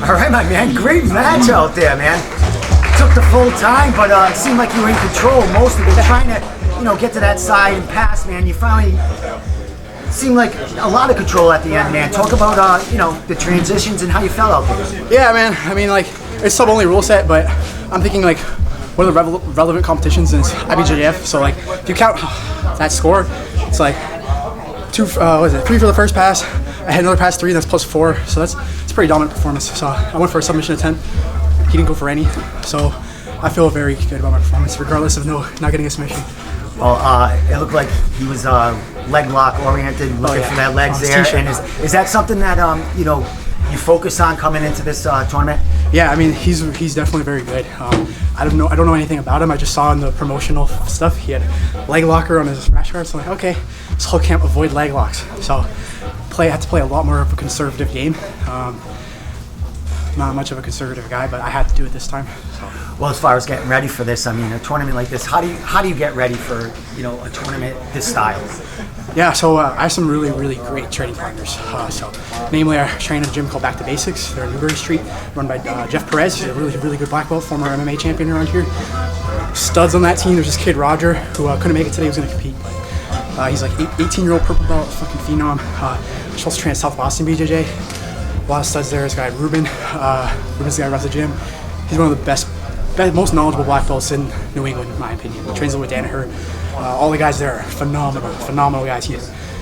All right, my man. Great match out there, man. Took the full time, but it seemed like you were in control most of it. Trying to, get to that side and pass, man. You finally seemed like a lot of control at the end, man. Talk about, the transitions and how you felt out there. Yeah, man. I mean, it's sub-only rule set, but I'm thinking, one of the relevant competitions is IBJJF. So, if you count that score, it's three for the first pass. I had another pass 3, that's +4. So it's a pretty dominant performance. So I went for a submission attempt. He didn't go for any. So I feel very good about my performance, regardless of not getting a submission. Well, it looked like he was leg lock oriented, looking for that legs there. And is that something that you focus on coming into this tournament? Yeah, I mean he's definitely very good. I don't know anything about him. I just saw in the promotional stuff he had leg locker on his rash guard. So I'm like, okay, this whole camp avoid leg locks. So I had to play a lot more of a conservative game. Not much of a conservative guy, but I had to do it this time. So. Well, as far as getting ready for this, I mean, a tournament like this, how do you get ready for a tournament this style? Yeah, so I have some really, really great training partners. Namely, I train at a gym called Back to Basics. They're in Newbury Street, run by Jeff Perez. He's a really, really good black belt, former MMA champion around here. Studs on that team. There's this kid Roger who couldn't make it today. He was going to compete. He's 18-year-old purple belt, fucking phenom. He's also trained at South Boston BJJ. A lot of studs there. This guy Ruben. Ruben's the guy who runs the gym. He's one of the best, most knowledgeable black belts in New England, in my opinion. He trains with Danaher. All the guys there are phenomenal guys. He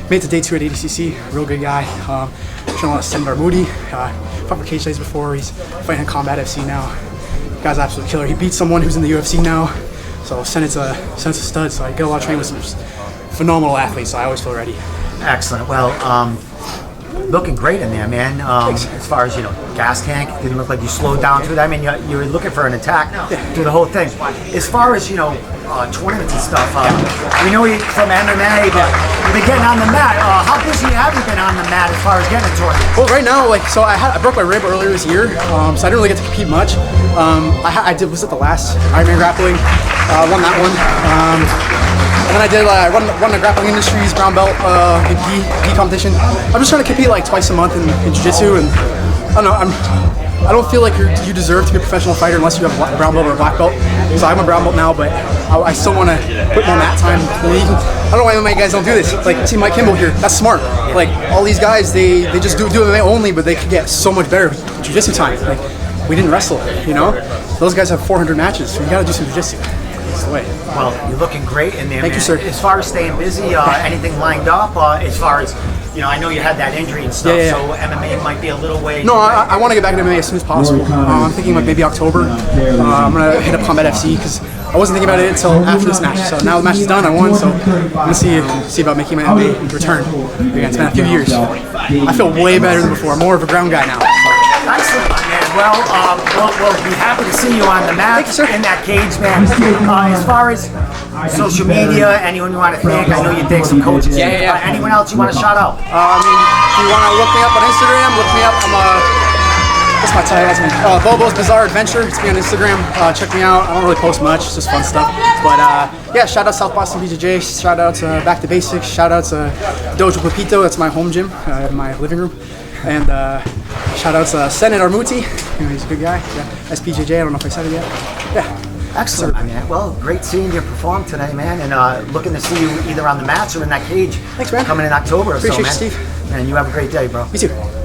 made it to day 2 at ADCC. Real good guy. Trained a lot of Sendar Moody. Fought for cage days before. He's fighting in Combat FC now. The guy's an absolute killer. He beat someone who's in the UFC now. So Senna's a stud. So I get a lot of training with some just phenomenal athletes. So I always feel ready. Excellent. Well, looking great in there, man. As far as gas tank, didn't look like you slowed down through that. I mean, you were looking for an attack through the whole thing. As far as tournaments and stuff, we know you from MMA, but you've been getting on the mat. How busy have you been on the mat as far as getting a tournament? Well, right now, I broke my rib earlier this year, so I didn't really get to compete much. I was at the last Ironman Grappling, won that one. And then I won the Grappling Industries brown belt gi competition. I'm just trying to compete twice a month in jiu-jitsu, and I don't know, I don't feel like you deserve to be a professional fighter unless you have a brown belt or a black belt. So I'm a brown belt now, but I still want to put more mat time in the league. I don't know why MMA guys don't do this. See Mike Kimball here, that's smart. All these guys, they just do MMA only, but they could get so much better jiu-jitsu time. We didn't wrestle, Those guys have 400 matches, so you gotta do some jiu-jitsu. That's the way. Well, you're looking great in there, Thank you, sir. As far as staying busy, anything lined up? As far as, I know you had that injury and stuff, so MMA might be a little way. No, I want to get back into MMA as soon as possible. I'm thinking maybe October. I'm going to hit up Combat FC because I wasn't thinking about it until after this match. So now the match is done, I won, so I'm going to see about making my MMA return. Again, it's been a few years. I feel way better than before. I'm more of a ground guy now. Excellent, my man. Well, we'll be happy to see you on the mat in that cage, man. As far as social media, anyone you want to thank, I know you thank some coaches. Anyone else you want to shout out? If you want to look me up on Instagram, look me up. What's my title? Bobo's Bizarre Adventure. It's me on Instagram. Check me out. I don't really post much. It's just fun stuff. But shout out South Boston BJJ. Shout out to Back to Basics. Shout out to Jacobo Apito. That's my home gym in my living room. And shout out to Senate Armuti. He's a good guy. SPJJ. I don't know if I said it yet. Excellent, my man. Well, great seeing you perform today, man, and looking to see you either on the mats or in that cage. Thanks, man. Coming in October. Appreciate you, Steve. And you have a great day, bro. You too.